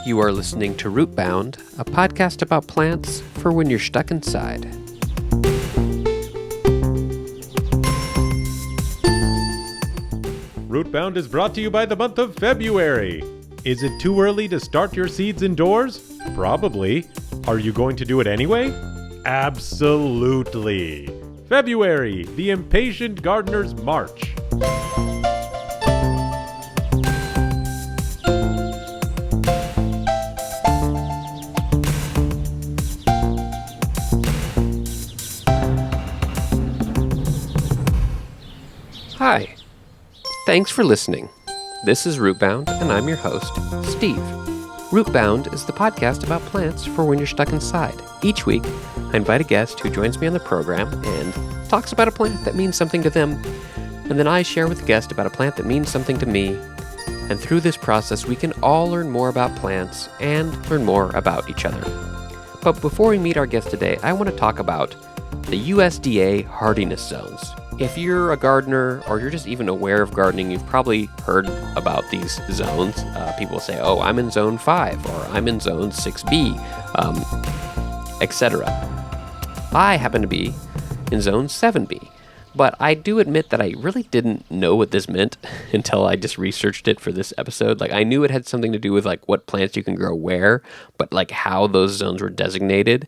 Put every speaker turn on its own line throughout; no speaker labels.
You are listening to Rootbound, a podcast about plants for when you're stuck inside.
Rootbound is brought to you by the month of February. Is it too early to start your seeds indoors? Probably. Are you going to do it anyway? Absolutely. February, the impatient gardener's march.
Hi. Thanks for listening. This is Rootbound, and I'm your host, Steve. Rootbound is the podcast about plants for when you're stuck inside. Each week, I invite a guest who joins me on the program and talks about a plant that means something to them, and then I share with the guest about a plant that means something to me. And through this process, we can all learn more about plants and learn more about each other. But before we meet our guest today, I want to talk about the USDA Hardiness Zones. If you're a gardener or you're just even aware of gardening, you've probably heard about these zones. People say, oh, I'm in zone 5 or I'm in zone 6B, etc. I happen to be in zone 7B, but I do admit that I really didn't know what this meant until I just researched it for this episode. Like, I knew it had something to do with like what plants you can grow where, but like how those zones were designated,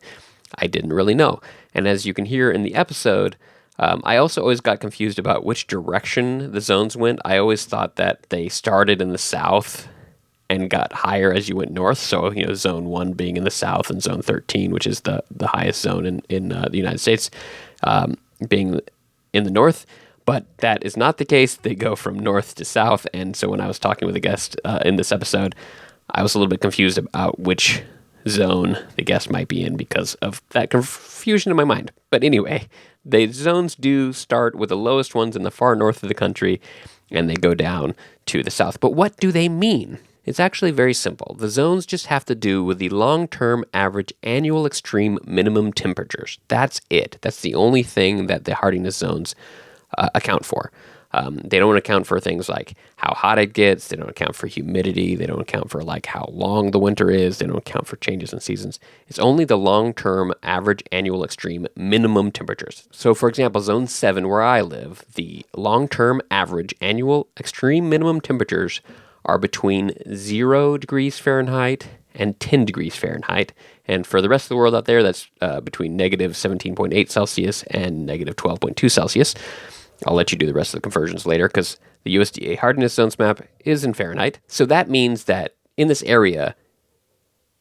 I didn't really know. And as you can hear in the episode, I also always got confused about which direction the zones went. I always thought that they started in the south and got higher as you went north. So, zone 1 being in the south and zone 13, which is the highest zone in the United States, being in the north. But that is not the case. They go from north to south. And so when I was talking with a guest in this episode, I was a little bit confused about which zone the guest might be in because of that confusion in my mind. But anyway, the zones do start with the lowest ones in the far north of the country, and they go down to the south. But what do they mean? It's actually very simple. The zones just have to do with the long-term average annual extreme minimum temperatures. That's it. That's the only thing that the hardiness zones account for. They don't account for things like how hot it gets. They don't account for humidity. They don't account for like how long the winter is. They don't account for changes in seasons. It's only the long-term average annual extreme minimum temperatures. So for example, zone 7 where I live, the long-term average annual extreme minimum temperatures are between 0 degrees Fahrenheit and 10 degrees Fahrenheit. And for the rest of the world out there, that's between negative 17.8 Celsius and negative 12.2 Celsius. I'll let you do the rest of the conversions later because the USDA Hardiness Zones map is in Fahrenheit. So that means that in this area,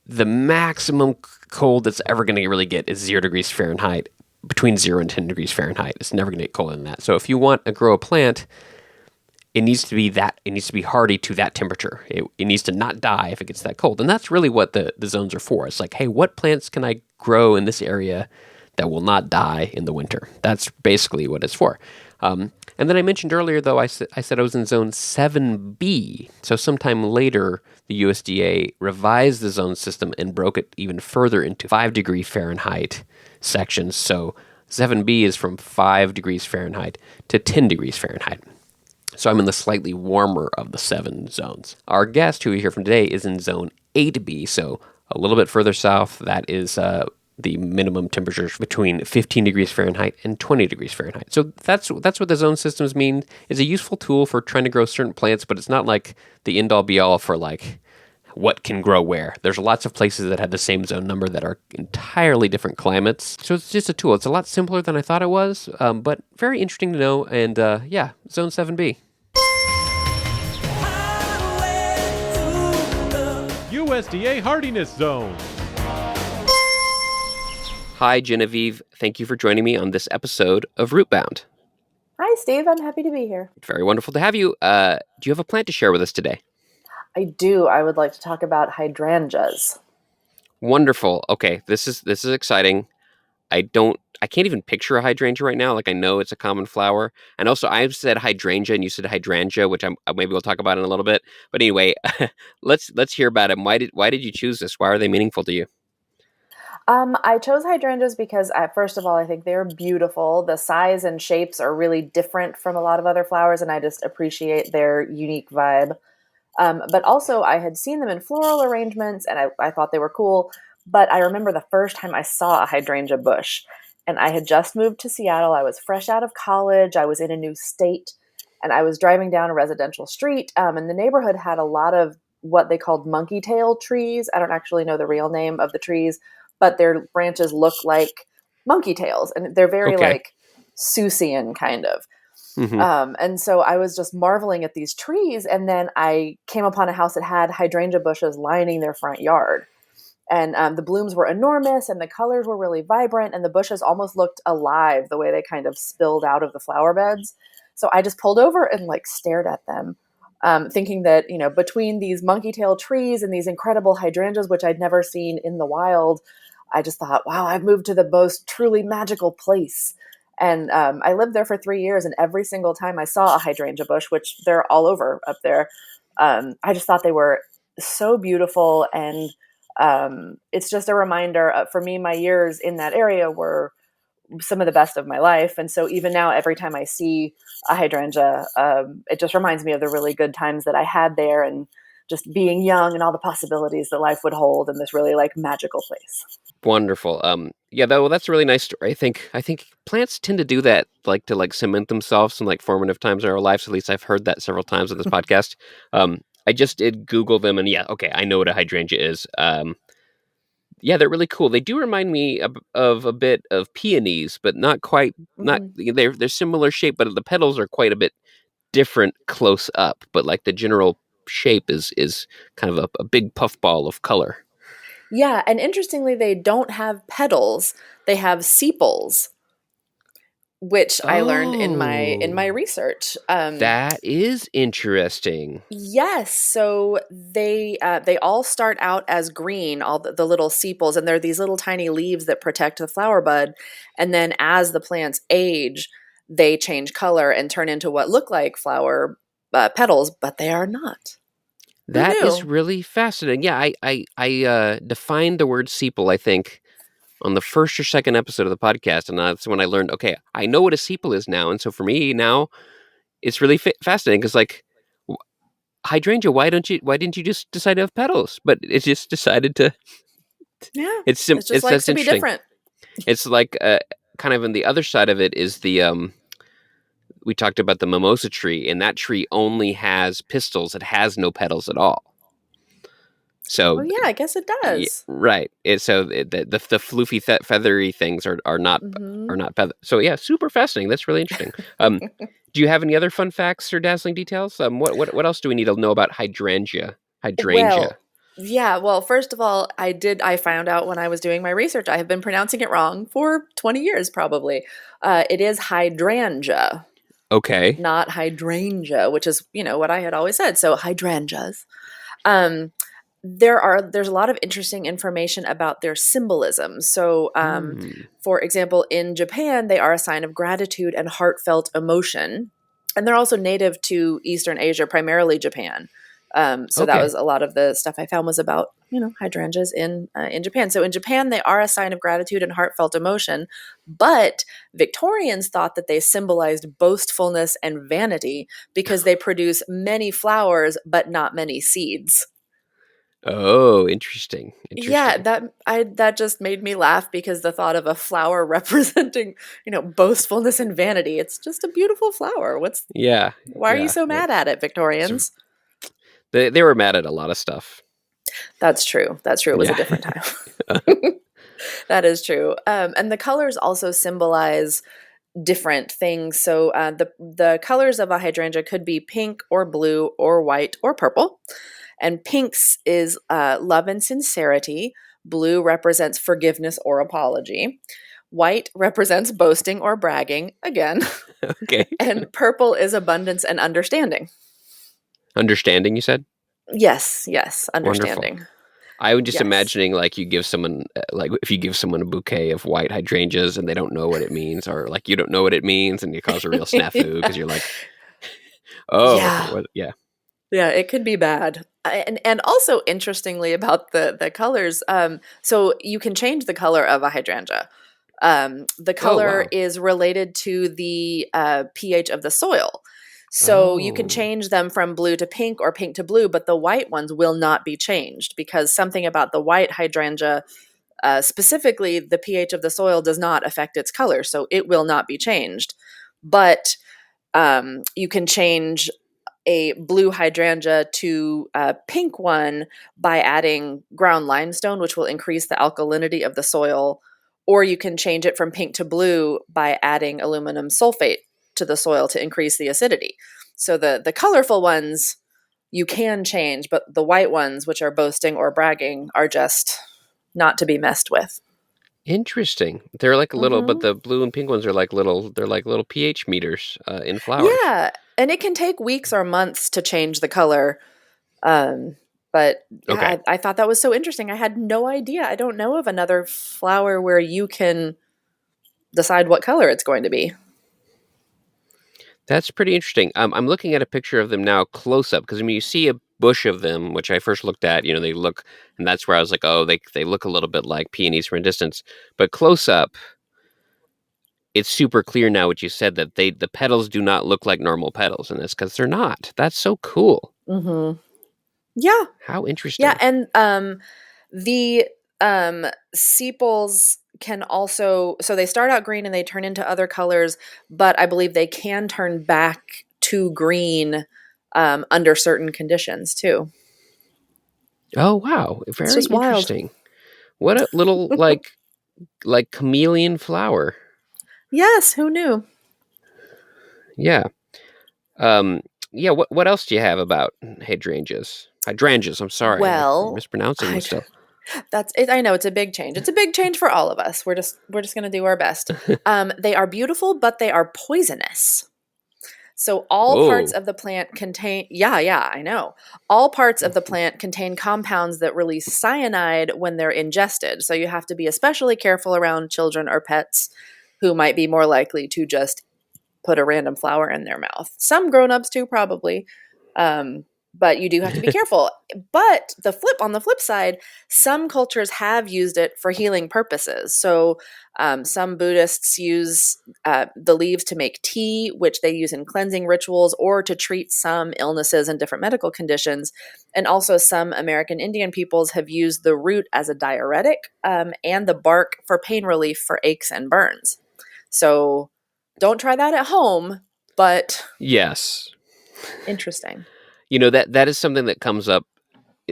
the maximum cold that's ever going to really get is 0 degrees Fahrenheit, between 0 and 10 degrees Fahrenheit. It's never going to get colder than that. So if you want to grow a plant, it needs to be hardy to that temperature. It needs to not die if it gets that cold. And that's really what the zones are for. It's like, hey, what plants can I grow in this area that will not die in the winter? That's basically what it's for. And then I mentioned earlier, though, I said I was in zone 7B. So sometime later, the USDA revised the zone system and broke it even further into 5 degree Fahrenheit sections. So 7B is from 5 degrees Fahrenheit to 10 degrees Fahrenheit. So I'm in the slightly warmer of the 7 zones. Our guest, who we hear from today, is in zone 8B, so a little bit further south. That is the minimum temperatures between 15 degrees Fahrenheit and 20 degrees Fahrenheit. So that's what the zone systems mean. It's a useful tool for trying to grow certain plants, but it's not like the end-all be-all for like what can grow where. There's lots of places that have the same zone number that are entirely different climates. So it's just a tool. It's a lot simpler than I thought it was, but very interesting to know. And zone 7B.
USDA Hardiness Zones.
Hi, Genevieve. Thank you for joining me on this episode of Rootbound.
Hi, Steve. I'm happy to be here.
Very wonderful to have you. Do you have a plant to share with us today?
I do. I would like to talk about hydrangeas.
Wonderful. Okay, this is exciting. I can't even picture a hydrangea right now. Like, I know it's a common flower. And also, I've said hydrangea and you said hydrangea, which maybe we'll talk about in a little bit. But anyway, let's hear about them. Why did you choose this? Why are they meaningful to you?
I chose hydrangeas because, first of all, I think they're beautiful. The size and shapes are really different from a lot of other flowers, and I just appreciate their unique vibe. But also, I had seen them in floral arrangements, and I thought they were cool. But I remember the first time I saw a hydrangea bush, and I had just moved to Seattle. I was fresh out of college. I was in a new state, and I was driving down a residential street, and the neighborhood had a lot of what they called monkey tail trees. I don't actually know the real name of the trees, but their branches look like monkey tails, and they're very
Okay.
like Seussian kind of.
Hmm.
And so I was just marveling at these trees, and then I came upon a house that had hydrangea bushes lining their front yard. And the blooms were enormous, and the colors were really vibrant, and the bushes almost looked alive the way they kind of spilled out of the flower beds. So I just pulled over and like stared at them, thinking that, between these monkey tail trees and these incredible hydrangeas, which I'd never seen in the wild, I just thought, wow, I've moved to the most truly magical place. And I lived there for 3 years, and every single time I saw a hydrangea bush, which they're all over up there, I just thought they were so beautiful. And it's just a reminder for me, my years in that area were some of the best of my life. And so even now, every time I see a hydrangea, it just reminds me of the really good times that I had there, and just being young and all the possibilities that life would hold in this really like magical place.
Wonderful. Yeah, though that's a really nice story. I think plants tend to do that, like to like cement themselves in like formative times of our lives. At least I've heard that several times on this podcast. I just did Google them, and yeah, okay, I know what a hydrangea is. Yeah, they're really cool. They do remind me of a bit of peonies, but not quite. Not
Hmm.
they're similar shape, but the petals are quite a bit different close up. But like the general shape is kind of a big puffball of color.
Yeah, and interestingly, they don't have petals; they have sepals, which I learned in my
Oh,
research.
that is interesting.
Yes, so they all start out as green, all the little sepals, and they're these little tiny leaves that protect the flower bud. And then as the plants age, they change color and turn into what look like flower petals, but they are not. Who
That is
knew?
really fascinating. Yeah, I defined the word sepal, I think, on the first or second episode of the podcast, and that's when I learned. Okay, I know what a sepal is now, and so for me now, it's really fascinating because like hydrangea, why didn't you just decide to have petals? But it just decided to.
Yeah, it just
It's
likes
that's
to be
interesting.
different.
It's like kind of on the other side of it is the we talked about the mimosa tree, and that tree only has pistils. It has no petals at all.
Oh
So
yeah, I guess it
yeah,
does.
right. The floofy feathery things
Hmm.
are not feather. So yeah, super fascinating. That's really interesting. Um, do you have any other fun facts or dazzling details? What else do we need to know about hydrangea? Hydrangea.
Well, yeah, well, first of all, I found out when I was doing my research, I have been pronouncing it wrong for 20 years probably. It is hydrangea,
Okay.
not hydrangea, which is, what I had always said. So hydrangeas. Um, there's a lot of interesting information about their symbolism. So,
Hmm.
for example, in Japan, they are a sign of gratitude and heartfelt emotion, and they're also native to Eastern Asia, primarily Japan. So that
Okay.
was a lot of the stuff I found was about hydrangeas in Japan. So in Japan, they are a sign of gratitude and heartfelt emotion, but Victorians thought that they symbolized boastfulness and vanity because they produce many flowers but not many seeds.
Oh, interesting.
Yeah,
Interesting.
that just made me laugh because the thought of a flower representing, boastfulness and vanity. It's just a beautiful flower.
Yeah.
Why are you
Yeah.
so mad at it,
It's,
Victorians?
they were mad at a lot of stuff.
That's true. That's true. It was a
Yeah.
different time. That is true. And the colors also symbolize different things. So the colors of a hydrangea could be pink or blue or white or purple. And pinks is love and sincerity. Blue represents forgiveness or apology. White represents boasting or bragging, again.
Okay.
And purple is abundance and understanding.
Understanding, you said?
Yes, yes,
Wonderful.
understanding.
I was just
Yes.
imagining like you give someone like if you give someone a bouquet of white hydrangeas and they don't know what it means, or like you don't know what it means and you cause a real snafu because you're like, oh,
Yeah.
what? Yeah.
Yeah, it could be bad. And also interestingly about the colors, so you can change the color of a hydrangea. The
Oh
color
wow.
is related to the pH of the soil. So you can
Oh,
change them from blue to pink or pink to blue, but the white ones will not be changed because something about the white hydrangea, specifically the pH of the soil, does not affect its color. So it will not be changed. But you can change a blue hydrangea to a pink one by adding ground limestone, which will increase the alkalinity of the soil. Or you can change it from pink to blue by adding aluminum sulfate to the soil to increase the acidity. So the colorful ones you can change, but the white ones, which are boasting or bragging, are just not to be messed with.
interesting. They're like a little, but
Hmm.
the blue and pink ones are like little. They're like little pH meters in flowers.
Yeah, and it can take weeks or months to change the color. Um, but yeah,
Okay.
I thought that was so interesting. I had no idea. I don't know of another flower where you can decide what color it's going to be.
That's pretty interesting. I'm looking at a picture of them now close up because I mean you see a bush of them, which I first looked at. They look, and that's where I was like, oh, they look a little bit like peonies from a distance. But close up, it's super clear now what you said that the petals do not look like normal petals, and that's because they're not. That's so cool.
Hmm. Yeah,
How
yeah,
interesting.
and the sepals can also, so they start out green and they turn into other colors, but I believe they can turn back to green under certain conditions too.
Oh wow,
It's
very
just wild.
interesting. What a little like chameleon flower.
Yes, who knew?
Yeah. Um, yeah, what else do you have about hydrangeas? Hydrangeas, I'm sorry. I'm
Well,
mispronouncing them
I
still.
that's it. I know it's a big change. It's a big change for all of us. We're just going to do our best. They are beautiful, but they are poisonous. So all parts
Oh,
of the plant contain, yeah, yeah, I know. All parts of the plant contain compounds that release cyanide when they're ingested. So you have to be especially careful around children or pets who might be more likely to just put a random flower in their mouth. Some grown-ups too, probably. Um, but you do have to be careful. But on the flip side, some cultures have used it for healing purposes. So some Buddhists use the leaves to make tea, which they use in cleansing rituals or to treat some illnesses and different medical conditions. And also, some American Indian peoples have used the root as a diuretic, and the bark for pain relief for aches and burns. So don't try that at home, but
yes.
interesting.
That is something that comes up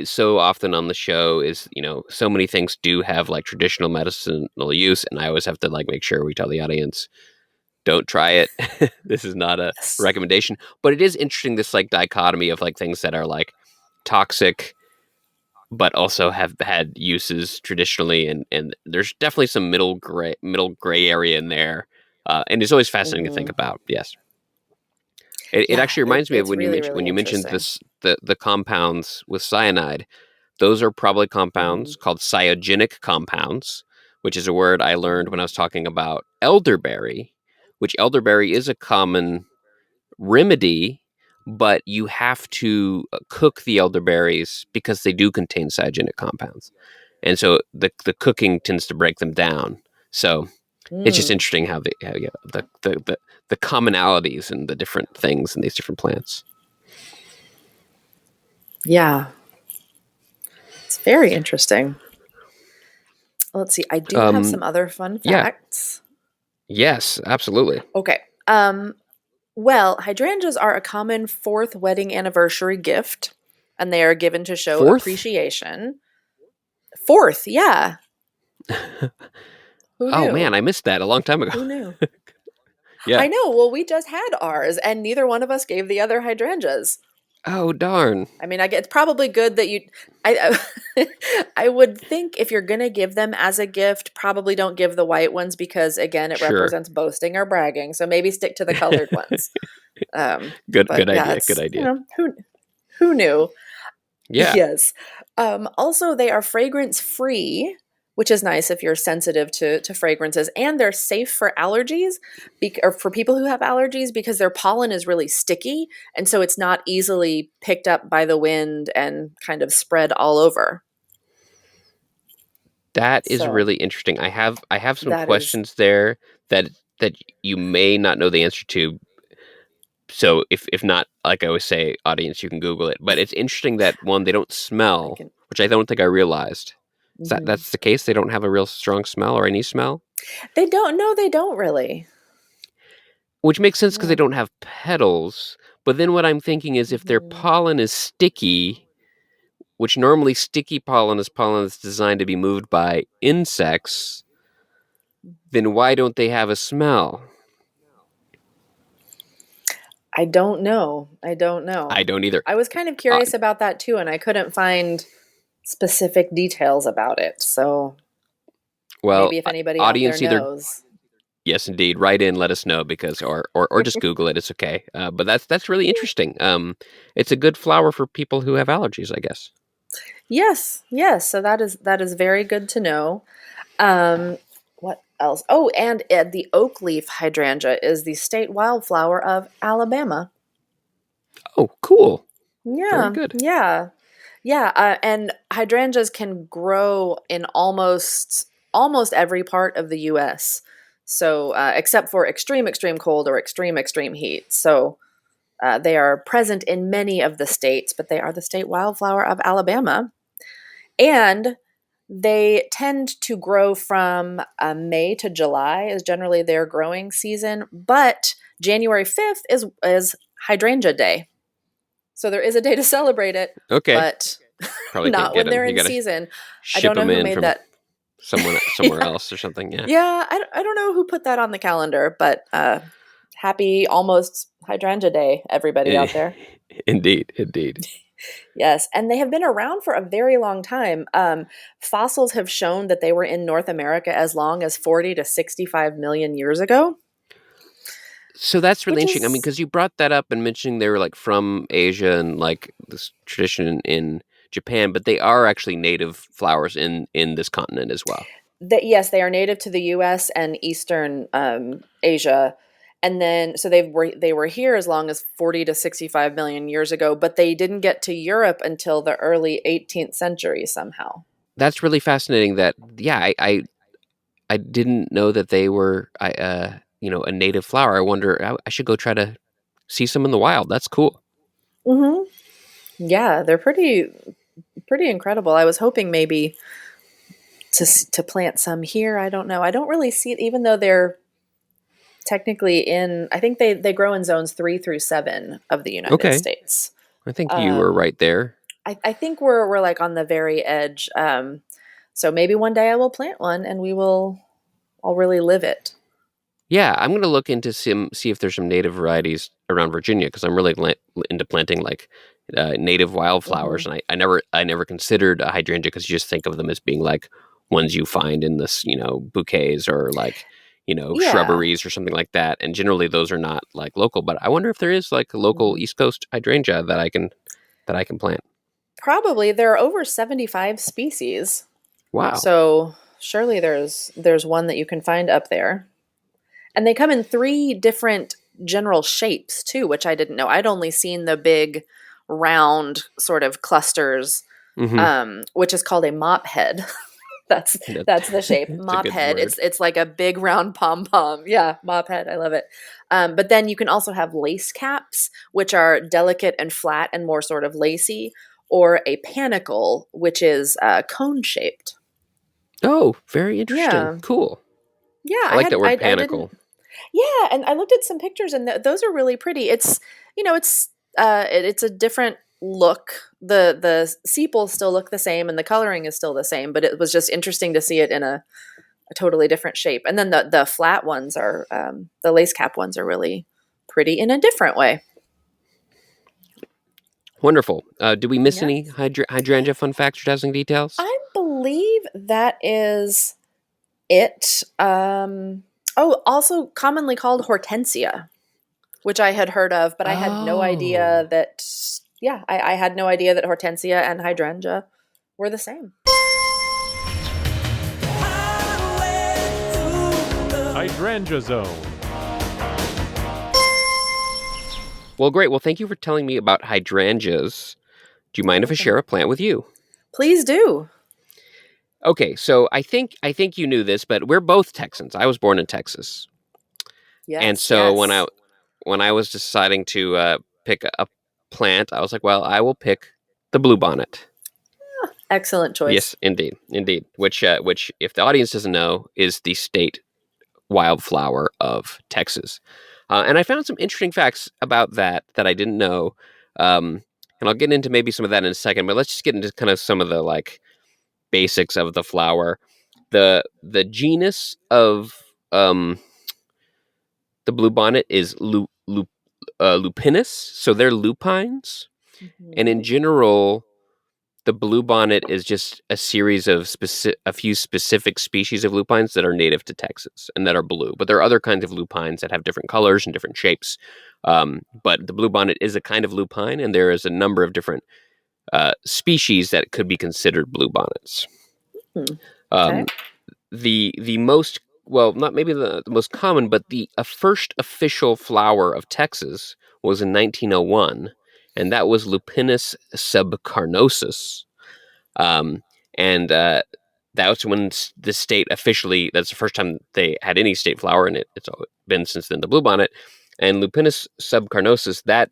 so often on the show is, so many things do have like traditional medicinal use, and I always have to like make sure we tell the audience, don't try it. This is not a
Yes.
recommendation, but it is interesting this like dichotomy of like things that are like toxic but also have had uses traditionally, and there's definitely some middle gray area in there, and it's always fascinating to think
Hmm.
about. Yes, it
Yeah,
actually reminds me of
it's
when you
really,
mentioned
really interesting.
the compounds with cyanide. Those are probably
Hmm.
compounds called cyogenic compounds, which is a word I learned when I was talking about elderberry, which elderberry is a common remedy, but you have to cook the elderberries because they do contain cyogenic compounds, and so the cooking tends to break them down. So it's just
Mm,
interesting how yeah, the commonalities and the different things in these different plants.
yeah, it's very interesting. Let's see. I do have
Um,
some other fun
yeah,
facts.
yes, absolutely.
Okay. Well, hydrangeas are a common fourth wedding anniversary gift, and they are given to show
Fourth.
appreciation. Fourth, yeah. Who
Oh man,
knew?
I missed that a long time ago.
Who knew?
Yeah.
I know. Well, we just had ours, and neither one of us gave the other hydrangeas.
Oh darn.
I mean, I get it's probably good that you. I I would think if you're gonna give them as a gift, probably don't give the white ones because again, it
Sure.
represents boasting or bragging. So maybe stick to the colored ones.
Good.
But
Good
yeah,
idea. Good
it's
idea.
who knew?
Yeah.
Yes. Also, they are fragrance free, which is nice if you're sensitive to fragrances, and they're safe for allergies, or for people who have allergies, because their pollen is really sticky, and so it's not easily picked up by the wind and kind of spread all over.
That is
So
really interesting. I have some
that is,
questions there that that you may not know the answer to, So if not, like I always say, audience, you can Google it. But it's interesting that one, they don't
I
smell,
can.
which I don't think I realized. Is
Mhm.
that's the case? They don't have a real strong smell or any smell,
They don't. No, they don't really.
which makes sense because they
Yeah.
don't have petals. But then what I'm thinking is if their
Hmm.
pollen is sticky, which normally sticky pollen is pollen that's designed to be moved by insects, then why don't they have a smell?
I don't know. I don't
I
know.
don't either.
I was kind of
Uh,
curious about that too, and I couldn't find specific details about it. So
well,
maybe if anybody out there
audience, either
knows.
yes, indeed, write in, let us know because, or just Google it. It's okay. But that's really interesting. It's a good flower for people who have allergies, I guess.
Yes, yes. So that is very good to know. Um, what else? Oh, and the oak leaf hydrangea is the state wildflower of Alabama.
Oh, cool. Very
Yeah,
good.
yeah, yeah. And hydrangeas can grow in almost every part of the U.S. So, except for extreme cold or extreme heat. So, they are present in many of the states, but they are the state wildflower of Alabama. And they tend to grow from May to July is generally their growing season, but January 5th is Hydrangea Day. So there is a day to celebrate it,
Okay,
but
probably can't
not
get
when
them.
they're
You
in
got to
season. I
ship
don't know
them
who
in
made
from
that.
somewhere
Yeah.
else or something. Yeah.
Yeah, I don't know who put that on the calendar, but happy almost Hydrangea Day, everybody out there.
Indeed, indeed.
Yes, and they have been around for a very long time. Fossils have shown that they were in North America as long as 40 to 65 million years ago,
So that's really
which
interesting. I mean,
is
because you brought that up and mentioning they were like from Asia and like this tradition in Japan, but they are actually native flowers in this continent as well.
that yes, they are native to the US and Eastern Asia. And then so they were here as long as 40 to 65 million years ago, but they didn't get to Europe until the early 18th century somehow.
That's really fascinating. That yeah, I didn't know that they were a native flower. I wonder. I should go try to see some in the wild. That's cool.
Hmm. Yeah, they're pretty incredible. I was hoping maybe to plant some here. I don't know. I don't really see it, even though they're technically in. I think they grow in zones 3 through 7 of the United
Okay,
States.
I think you were
Um,
right there.
I think we're like on the very edge. So maybe one day I will plant one and I'll really live it.
Yeah, I'm gonna look into see if there's some native varieties around Virginia because I'm really into planting like native
Hmm.
wildflowers, and I never considered a hydrangea because you just think of them as being like ones you find in this bouquets or like
Yeah,
shrubberies or something like that, and generally those are not like local. But I wonder if there is like a local
hmm,
East Coast hydrangea that I can plant.
probably there are over 75 species.
Wow.
So surely there's one that you can find up there. And they come in three different general shapes too, which I didn't know. I'd only seen the big round sort of clusters,
Mm-hmm.
which is called a mop head. that's
That,
that's the shape.
it's a
Mop
good
head.
word.
It's like a big round pom pom. Yeah, mop head. I love it. But then you can also have lace caps, which are delicate and flat and more sort of lacy, or a panicle, which is cone shaped.
Oh, very interesting.
Yeah,
Cool.
yeah.
I like that word
I didn't.
panicle.
Yeah, and I looked at some pictures, and those are really pretty. It's a different look. The sepals still look the same, and the coloring is still the same, but it was just interesting to see it in a totally different shape. And then the flat ones are the lace cap ones are really pretty in a different way.
Wonderful. Do we miss
Yeah,
any hydrangea fun facts or dazzling details?
I believe that is it. Oh, also commonly called hortensia, which I had heard of, but I had no idea
Oh.
that, yeah, I had no idea that hortensia and hydrangea were the same.
Hydrangea Zone.
Well, great. Well, thank you for telling me about hydrangeas. Do you
You're
mind if I
welcome.
share a plant with you?
Please do.
Okay, so I think you knew this, but we're both Texans. I was born in Texas, and
Yes,
so when I
yes.
when I was deciding to pick a plant, I was like, well, I will pick the bluebonnet.
Excellent choice.
Yes, indeed, indeed. Which, if the audience doesn't know, is the state wildflower of Texas. And I found some interesting facts about that I didn't know. And I'll get into maybe some of that in a second. But let's just get into kind of some of the like basics of the flower. The genus of the bluebonnet is lupinus, so they're lupines. And in
Mhm.
general, the bluebonnet is just a series of a few specific species of lupines that are native to Texas and that are blue. But there are other kinds of lupines that have different colors and different shapes. But the bluebonnet is a kind of lupine, and there is a number of different species that could be considered bluebonnets.
Hmm. Okay.
Um, the most, well, not maybe the most common, but the first official flower of Texas was in 1901, and that was Lupinus subcarnosus. Um, and that was when the state officially, that's the first time they had any state flower, and it's been since then the bluebonnet. And Lupinus subcarnosus, that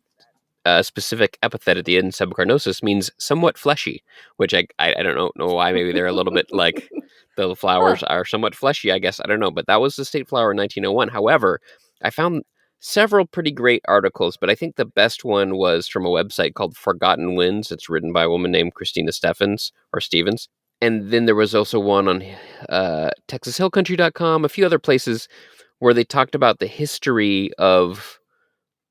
specific epithet at the end, subcarnosus, means somewhat fleshy, which I don't know why. Maybe they're a little bit like the
Huh.
flowers are somewhat fleshy, I guess. I don't know. But that was the state flower in 1901. However, I found several pretty great articles, but I think the best one was from a website called Forgotten Winds. It's written by a woman named Christina Stevens. And then there was also one on TexasHillCountry.com, a few other places where they talked about the history of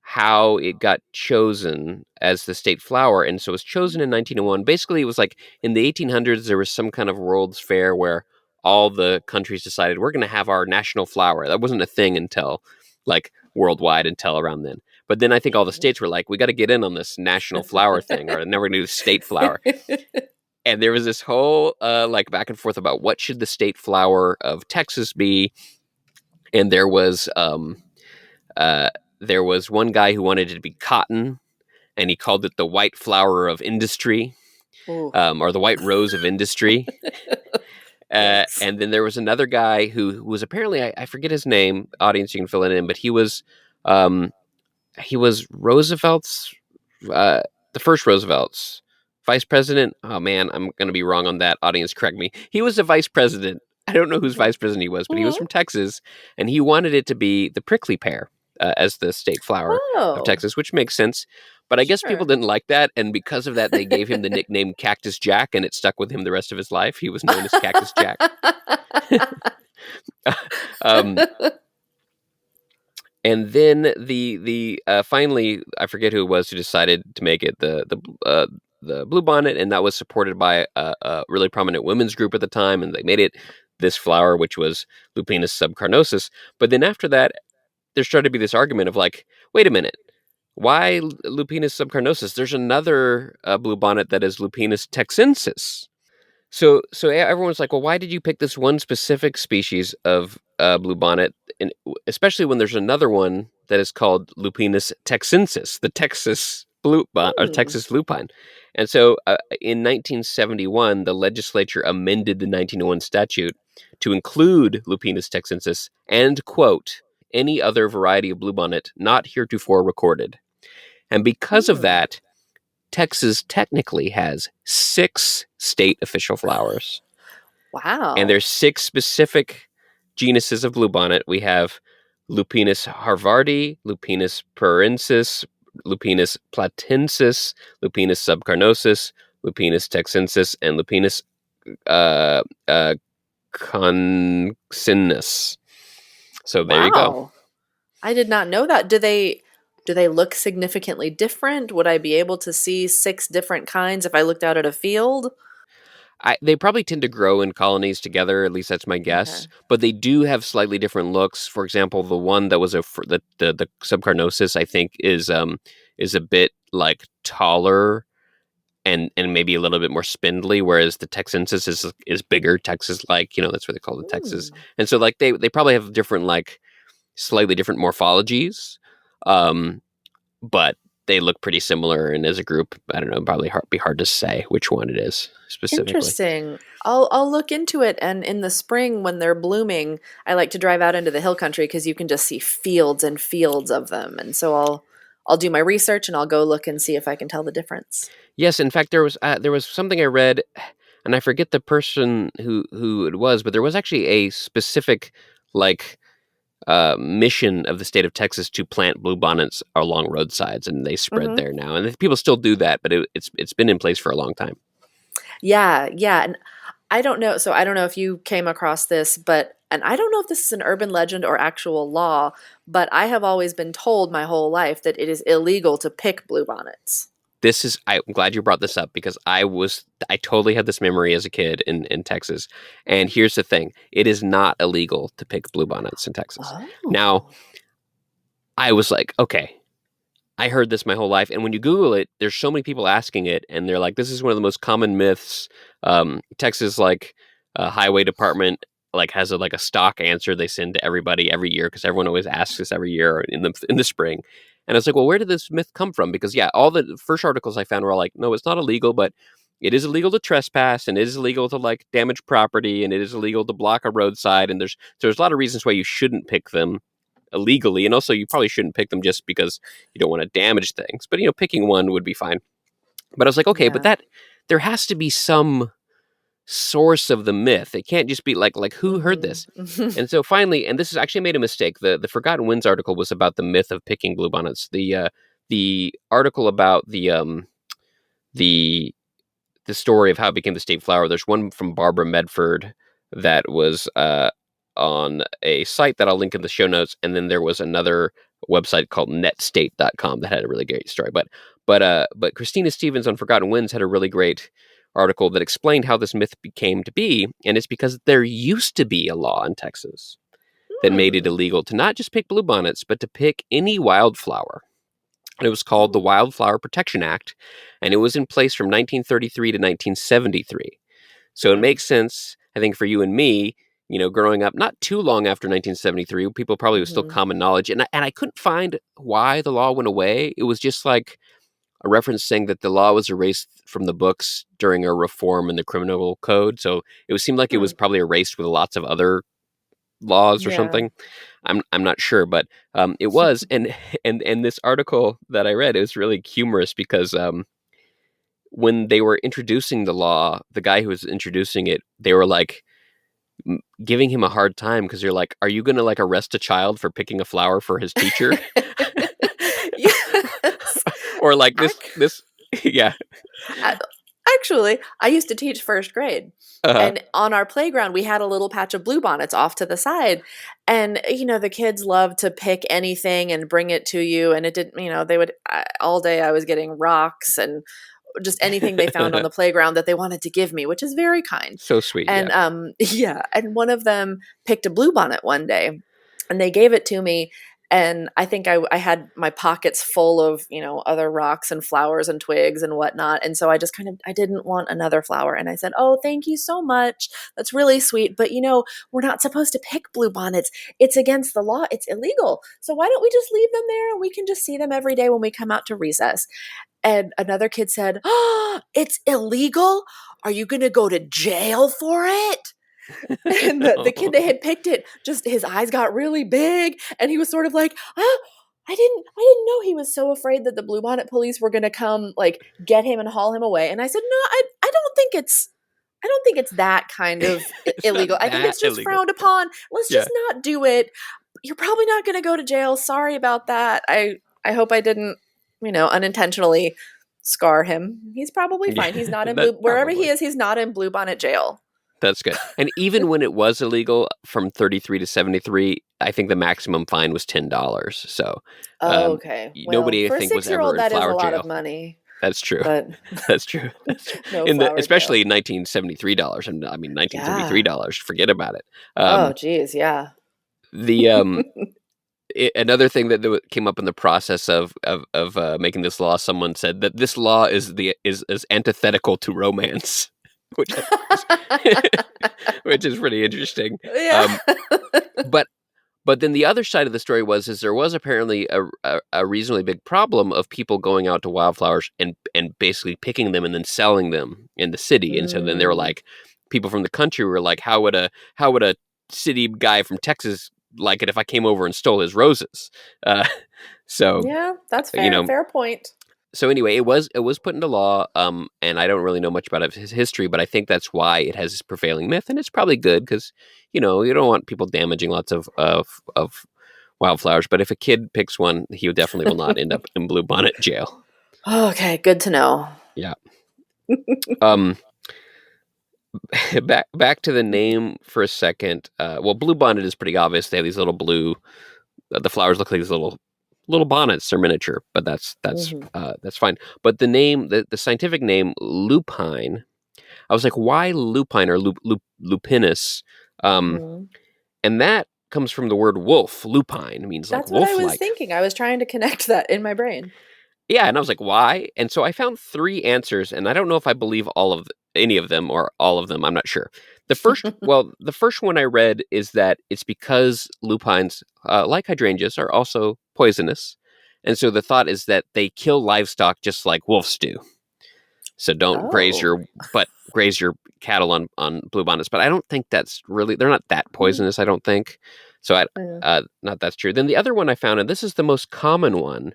how it got chosen as the state flower. And so it was chosen in 1901. Basically, it was like in the 1800s, there was some kind of World's Fair where all the countries decided we're going to have our national flower. That wasn't a thing until like worldwide until around then. But then I think all the states were like, we got to get in on this national flower thing, or then we're going to do the state flower. And there was this whole like back and forth about what should the state flower of Texas be. And there was one guy who wanted it to be cotton, and he called it the white flower of industry,
Ooh.
or the white rose of industry.
Yes.
And then there was another guy who was apparently, I forget his name. Audience, you can fill it in, but um, he was Roosevelt's, uh, the first Roosevelt's vice president. Oh man, I'm going to be wrong on that. Audience, correct me. He was a vice president. I don't know whose vice president he was, but he was
Mhm.
from Texas, and he wanted it to be the prickly pear as the state flower of
Oh,
Texas, which makes sense. But I guess people
sure.
didn't like that, and because of that, they gave him the nickname Cactus Jack, and it stuck with him the rest of his life. He was known as Cactus Jack. um, and then the finally, I forget who it was who decided to make it the bluebonnet, and that was supported by a really prominent women's group at the time, and they made it this flower, which was Lupinus subcarnosus. But then after that, there started to be this argument of like, wait a minute, why Lupinus subcarnosus? There's another bluebonnet that is Lupinus texensis. So everyone's like, well, why did you pick this one specific species of bluebonnet, and especially when there's another one that is called Lupinus texensis, the Texas bluebonnet or
Hmm.
Texas lupine. And so in 1971, the legislature amended the 1901 statute to include Lupinus texensis and quote any other variety of bluebonnet not heretofore recorded. And because of
Hmm.
that, Texas technically has 6 state official flowers, and
Wow.
there's 6 specific genuses of bluebonnet. We have Lupinus harvardi, Lupinus perensis, Lupinus platensis, Lupinus subcarnosus, Lupinus texensis, and Lupinus uh, uh, concinus. So there you go.
Wow. I did not know that. Do they look significantly different? Would I be able to see six different kinds if I looked out at a field?
They probably tend to grow in colonies together. At least that's my guess.
Okay.
But they do have slightly different looks. For example, the one that was the subcarnosus, I think, is a bit like taller and maybe a little bit more spindly, whereas the Texensis is bigger, Texas like. That's what they call the Texas.
Hmm.
And so like they probably have different like slightly different morphologies. Um, but they look pretty similar, and as a group, I don't know, probably be hard to say which one it is specifically.
Interesting. I'll look into it. And in the spring when they're blooming, I like to drive out into the hill country because you can just see fields and fields of them. And so I'll do my research and I'll go look and see if I can tell the difference.
Yes, in fact, there was something I read, and I forget the person who it was, but there was actually a specific like mission of the state of Texas to plant bluebonnets along roadsides, and they spread
Hmm.
there now. And people still do that, but it's been in place for a long time.
Yeah, yeah. And I don't know. So I don't know if you came across this, and I don't know if this is an urban legend or actual law, but I have always been told my whole life that it is illegal to pick bluebonnets.
I'm glad you brought this up because I totally had this memory as a kid in Texas. And here's the thing. It is not illegal to pick bluebonnets in Texas. Now,
Oh.
I was like, okay, I heard this my whole life. And when you Google it, there's so many people asking it, and they're like, this is one of the most common myths. Texas, highway department, has a stock answer they send to everybody every year because everyone always asks this every year in the spring. And I was like, well, where did this myth come from? Because yeah, all the first articles I found were like, no, it's not illegal, but it is illegal to trespass, and it is illegal to damage property, and it is illegal to block a roadside, and there's a lot of reasons why you shouldn't pick them illegally, and also you probably shouldn't pick them just because you don't want to damage things. But picking one would be fine. But I was like, okay, but
Yeah.
there has to be some source of the myth. It can't just be like who heard this?
Mhm.
And so finally, and this is actually made a mistake. The Forgotten Winds article was about the myth of picking bluebonnets. The article about the story of how it became the state flower. There's one from Barbara Medford that was on a site that I'll link in the show notes, and then there was another website called netstate.com that had a really great story. But Christina Stevens on Forgotten Winds had a really great article that explained how this myth came to be, and it's because there used to be a law in Texas that made it
Hmm.
illegal to not just pick bluebonnets, but to pick any wildflower. And it was called the Wildflower Protection Act, and it was in place from 1933 to 1973. So it
Hmm.
makes sense, I think, for you and me, growing up not too long after 1973, people probably was still
Hmm.
common knowledge. And I couldn't find why the law went away. It was just like a reference saying that the law was erased from the books during a reform in the criminal code. So seemed like it
Hmm.
was probably erased with lots of other laws or
Yeah.
something. I'm not sure, but it was. And this article that I read, it was really humorous because when they were introducing the law, the guy who was introducing it, they were like giving him a hard time because you're like, are you going to arrest a child for picking a flower for his teacher?
Yes.
Or
Ac-
this, yeah.
a- Actually, I used to teach first grade.
Uh,
And on our playground, we had a little patch of bluebonnets off to the side. And, the kids love to pick anything and bring it to you. And it didn't, they would, all day I was getting rocks and just anything they found on the playground that they wanted to give me, which is very kind.
so sweet, yeah.
And yeah, and one of them picked a bluebonnet one day, and they gave it to me. And I think I had my pockets full of other rocks and flowers and twigs and whatnot. And so I just I didn't want another flower. And I said, "Oh, thank you so much. That's really sweet. But we're not supposed to pick bluebonnets. It's against the law. It's illegal. So why don't we just leave them there and we can just see them every day when we come out to recess?" And another kid said, "Oh, it's illegal? Are you going to go to jail for it?" And the kid that had picked it, just his eyes got really big, and he was sort of like, "Ah, I didn't know he was so afraid that the bluebonnet police were going to come get him and haul him away." And I said, "No, I don't think it's that kind of
It's not
illegal. I think
that
it's just
illegal.
frowned upon. Let's
Yeah.
just not do it. You're probably not going to go to jail. Sorry about that. I hope I didn't, unintentionally scar him. He's probably
Yeah.
fine. He's not in
That
wherever he
probably.
is, he's not in bluebonnet jail."
That's good. And even when it was illegal from 33 to 73, I think the maximum fine was $10. So
Oh, okay. Well,
nobody, I
for a
think, was ever
6-year-old,
in
that is a
flower
lot of
jail.
money,
That's true.
but
That's true. That's true.
no flower
Especially
jail.
$1973. And I mean,
Yeah.
$1973. Forget about it.
Oh, geez, yeah.
The another thing that came up in the process of making this law, someone said that this law is antithetical to romance, which which is pretty interesting.
Yeah.
But But then the other side of the story is there was apparently a reasonably big problem of people going out to wildflowers and basically picking them and then selling them in the city. And so then they were
Mm.
like, people from the country were like, how would a city guy from Texas like it if I came over and stole his roses? Uh, so
Yeah, that's
you
fair.
know,
Fair point.
so anyway, it was put into law, and I don't really know much about his history, but I think that's why it has this prevailing myth, and it's probably good because you don't want people damaging lots of wildflowers. But if a kid picks one, he definitely will not end up in bluebonnet jail.
Okay, good to know.
Yeah. Um. Back to the name for a second. Well, bluebonnet is pretty obvious. They have these little blue. The flowers look like these little bonnets. They're miniature, but
Hmm.
that's fine. But the name, the scientific name, lupine. I was like, why lupine or lupinus? Um,
Hmm.
and that comes from the word wolf. Lupine means like
That's what I was
wolf-like.
thinking. I was trying to connect that in my brain.
Yeah, and I was like, why? And so I found three answers, and I don't know if I believe any of them or all of them. I'm not sure. The first one I read is that it's because lupines, like hydrangeas, are also poisonous, and so the thought is that they kill livestock just like wolves do. So don't
Oh.
graze your cattle on bluebonnets. But I don't think that's really they're not that
Mm,
poisonous. I don't think so.
yeah.
Not that's true. Then the other one I found, and this is the most common one,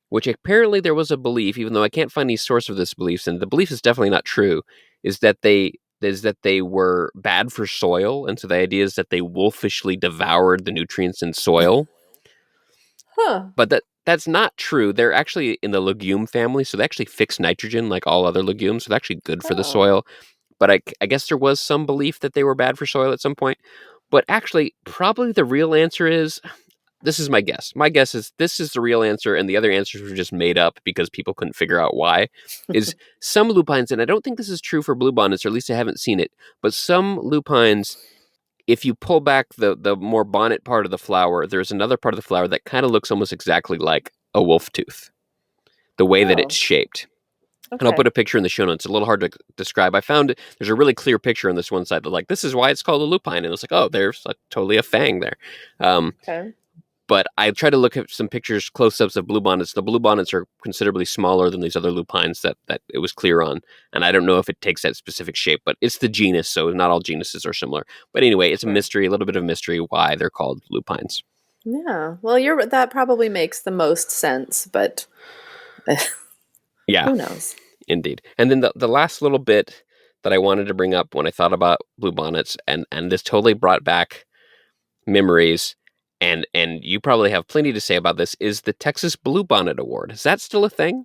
which apparently there was a belief, even though I can't find any source of this belief, and the belief is definitely not true, is that they were bad for soil, and so the idea is that they wolfishly devoured the nutrients in soil.
Huh.
But that's not true. They're actually in the legume family, so they actually fix nitrogen like all other legumes, so they're actually good for the
Oh.
soil. But I guess there was some belief that they were bad for soil at some point. But actually, probably the real answer is this is my guess. My guess is this is the real answer, and the other answers were just made up because people couldn't figure out why. Is some lupines, and I don't think this is true for bluebonnets, or at least I haven't seen it, but some lupines, if you pull back the more bonnet part of the flower, there's another part of the flower that kind of looks almost exactly like a wolf tooth, the way that it's
Oh.
shaped. And I'll put
Okay.
a picture in the show notes. It's a little hard to describe. I found there's a really clear picture on this one side that like this is why it's called a lupine, and it's like, oh, there's totally a fang there. Um,
Okay.
but I tried to look at some pictures, close-ups of bluebonnets. The bluebonnets are considerably smaller than these other lupines that it was clear on, and I don't know if it takes that specific shape, but it's the genus, so not all genuses are similar. But anyway, it's a
Sure.
mystery, a little bit of mystery why they're called lupines.
Yeah. Well, that probably makes the most sense, but
Yeah,
who knows?
indeed. And then the last little bit that I wanted to bring up when I thought about bluebonnets, and this totally brought back memories, and you probably have plenty to say about this, is the Texas Bluebonnet Award. Is that still a thing?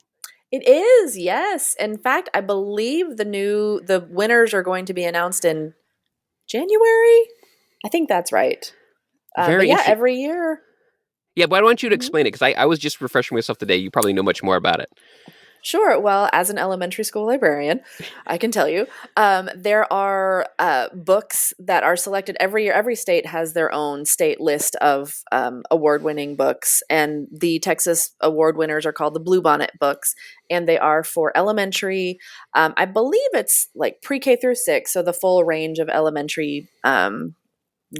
It is, yes. In fact, I believe the winners are going to be announced in January. I think that's right. But
Very
yeah,
interesting.
every year.
Yeah, but I want you to
Mhm.
explain it because I was just refreshing myself today. You probably know much more about it.
Sure. Well, as an elementary school librarian, I can tell you there are books that are selected every year. Every state has their own state list of award winning books, and the Texas award winners are called the Bluebonnet books, and they are for elementary. I believe it's like pre K through six, so the full range of elementary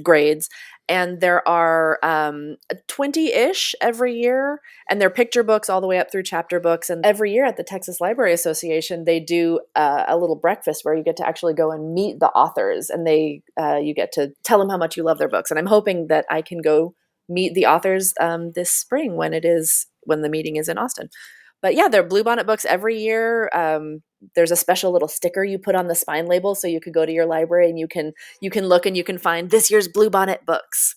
grades. And there are 20-ish every year, and they're picture books all the way up through chapter books. And every year at the Texas Library Association, they do a little breakfast where you get to actually go and meet the authors, and you get to tell them how much you love their books. And I'm hoping that I can go meet the authors this spring when the meeting is in Austin. But yeah, they're Bluebonnet books every year. There's a special little sticker you put on the spine label, so you could go to your library and you can look and you can find this year's Bluebonnet books.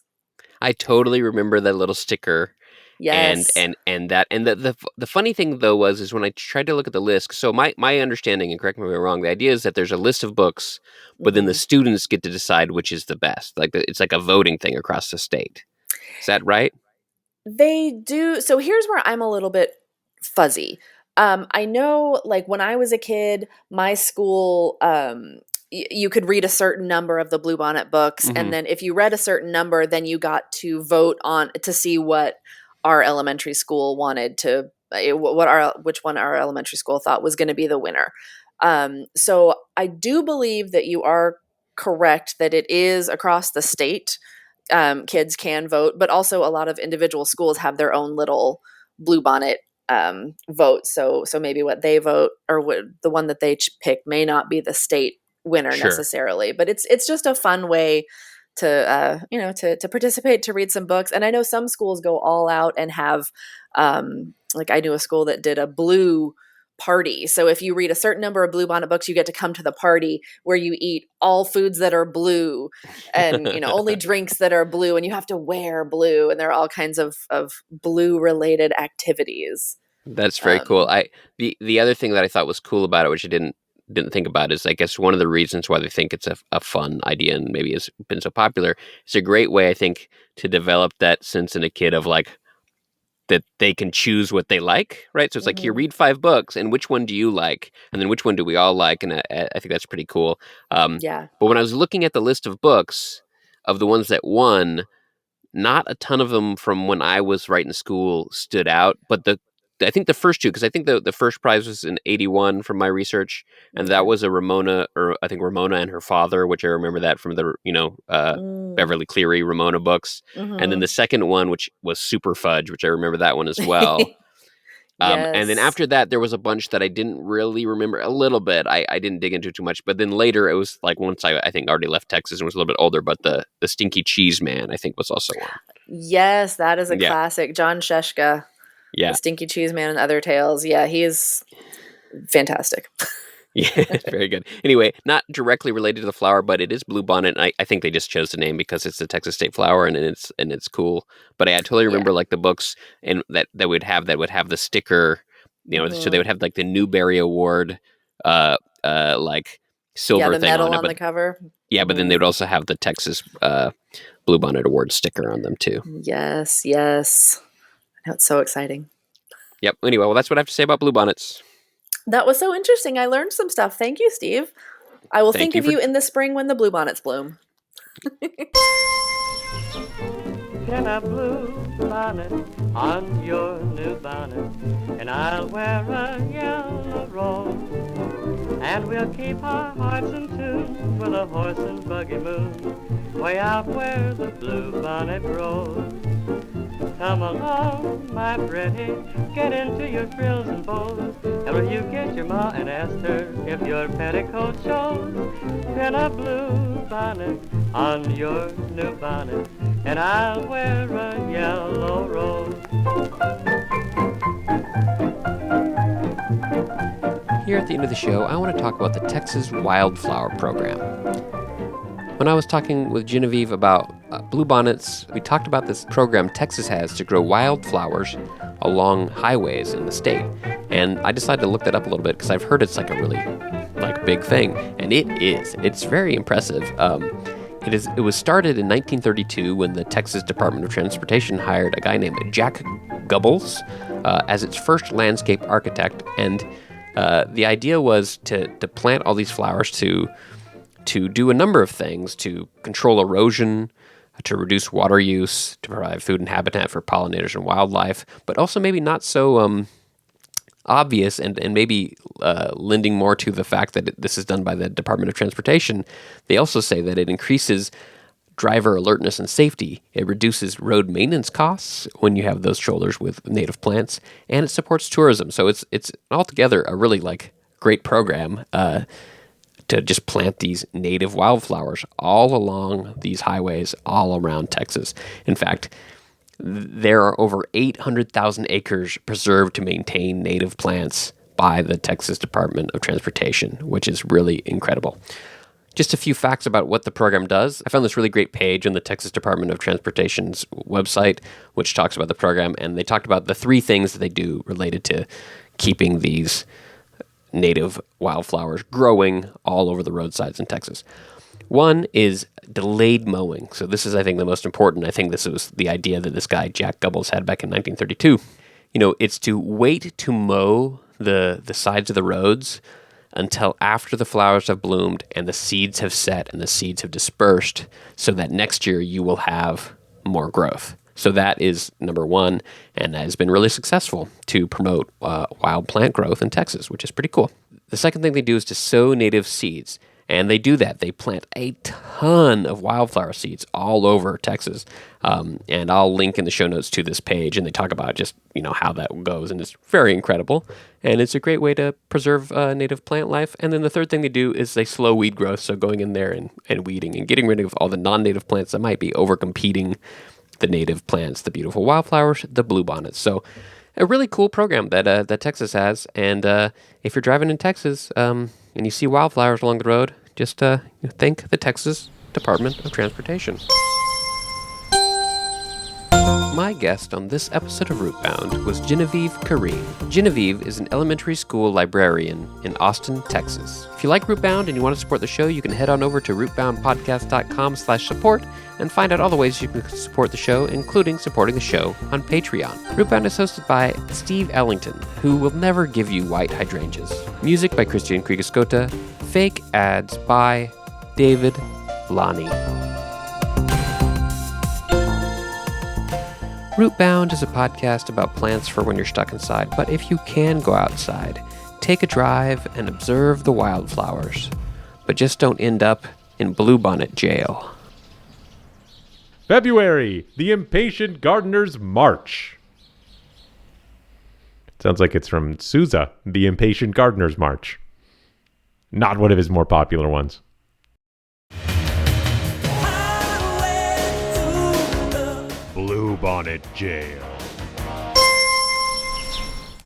I totally remember that little sticker, and
Yes.
and that and the funny thing though is when I tried to look at the list. So my understanding, and correct me if I'm wrong, the idea is that there's a list of books, but then the
Hmm.
students get to decide which is the best. It's like a voting thing across the state. Is that right?
They do. So here's where I'm a little bit fuzzy. I know, like when I was a kid, my school, you could read a certain number of the Bluebonnet books,
Hmm.
and then if you read a certain number, then you got to vote on to see what our elementary school wanted to, which one our elementary school thought was going to be the winner. So I do believe that you are correct that it is across the state. kids can vote, but also a lot of individual schools have their own little bluebonnet vote. So maybe what they vote or the one that they pick may not be the state winner
Sure.
necessarily, but it's just a fun way to to participate, to read some books. And I know some schools go all out and have like I knew a school that did a blue party. So if you read a certain number of bluebonnet books, you get to come to the party where you eat all foods that are blue and only drinks that are blue, and you have to wear blue, and there are all kinds of blue related activities.
That's very cool. The other thing that I thought was cool about it, which I didn't think about, is I guess one of the reasons why they think it's a fun idea and maybe has been so popular. It's a great way, I think, to develop that sense in a kid of like that they can choose what they like, right? So it's like, here, read 5 books, and which one do you like? And then which one do we all like? And I think that's pretty cool.
Yeah.
But when I was looking at the list of books of the ones that won, not a ton of them from when I was right in school stood out. But I think the first 2, because I think the first prize was in 81 from my research, and that was a Ramona, or I think Ramona and Her Father, which I remember that from the Beverly Cleary Ramona books. And then the second one, which was Super Fudge, which I remember that one as well.
Yes.
And then after that, there was a bunch that I didn't really remember a little bit. I didn't dig into too much. But then later, it was like once I think already left Texas and was a little bit older, but the Stinky Cheese Man, I think, was also one.
Yes, that is a classic. John Sheshka.
Yeah.
The Stinky Cheese Man and Other Tales. Yeah, he is fantastic.
Yeah, very good. Anyway, not directly related to the flower, but it is bluebonnet. And I think they just chose the name because it's the Texas state flower and it's cool. But I totally remember like the books and that would have the sticker, so they would have like the Newbery Award, like silver
the
thing
medal
on it.
on the cover.
Yeah, but then they would also have the Texas Bluebonnet Award sticker on them too.
Yes. I know, it's so exciting.
Yep. Anyway, well, that's what I have to say about bluebonnets.
That was so interesting. I learned some stuff. Thank you, Steve. I will think of you in the spring when the bluebonnets bloom.
Pin a blue bonnet on your new bonnet, and I'll wear a yellow rose. And we'll keep our hearts in tune with a horse and buggy moon, way out where the blue bonnet grows. Come along, my pretty, get into your frills and bows. And will you get your ma and ask her if your petticoat shows? Pin a blue bonnet on your new bonnet, and I'll wear a yellow rose.
Here at the end of the show, I want to talk about the Texas Wildflower Program. When I was talking with Genevieve about bluebonnets, we talked about this program Texas has to grow wildflowers along highways in the state. And I decided to look that up a little bit because I've heard it's like a really big thing. And it is. It's very impressive. It was started in 1932 when the Texas Department of Transportation hired a guy named Jack Gubbles as its first landscape architect. And the idea was to plant all these flowers to do a number of things: to control erosion, to reduce water use, to provide food and habitat for pollinators and wildlife, but also maybe not so obvious and maybe lending more to the fact that this is done by the Department of Transportation. They also say that it increases driver alertness and safety. It reduces road maintenance costs when you have those shoulders with native plants, and it supports tourism. So it's altogether a really great program to just plant these native wildflowers all along these highways all around Texas. In fact, there are over 800,000 acres preserved to maintain native plants by the Texas Department of Transportation, which is really incredible. Just a few facts about what the program does. I found this really great page on the Texas Department of Transportation's website, which talks about the program, and they talked about the 3 things that they do related to keeping these native wildflowers growing all over the roadsides in Texas. One is delayed mowing. So this is, I think, the most important. I think this was the idea that this guy, Jack Gubbles, had back in 1932. It's to wait to mow the sides of the roads until after the flowers have bloomed and the seeds have set and the seeds have dispersed, so that next year you will have more growth. So that is number one, and that has been really successful to promote wild plant growth in Texas, which is pretty cool. The second thing they do is to sow native seeds. And they do that. They plant a ton of wildflower seeds all over Texas. And I'll link in the show notes to this page, and they talk about just, how that goes. And it's very incredible. And it's a great way to preserve native plant life. And then the third thing they do is they slow weed growth. So going in there and weeding and getting rid of all the non-native plants that might be over-competing the native plants, the beautiful wildflowers, the bluebonnets. So a really cool program that Texas has. And if you're driving in Texas and you see wildflowers along the road, just thank the Texas Department of Transportation. My guest on this episode of Rootbound was Genevieve Kareem. Genevieve is an elementary school librarian in Austin, Texas. If you like Rootbound and you want to support the show, you can head on over to rootboundpodcast.com/support and find out all the ways you can support the show, including supporting the show on Patreon. Rootbound is hosted by Steve Ellington, who will never give you white hydrangeas. Music by Christian Kriegescota. Fake ads by David Lonnie. Rootbound is a podcast about plants for when you're stuck inside, but if you can go outside, take a drive and observe the wildflowers. But just don't end up in Bluebonnet jail.
February, the Impatient Gardener's March. Sounds like it's from Sousa, the Impatient Gardener's March. Not one of his more popular ones. Bluebonnet Jail.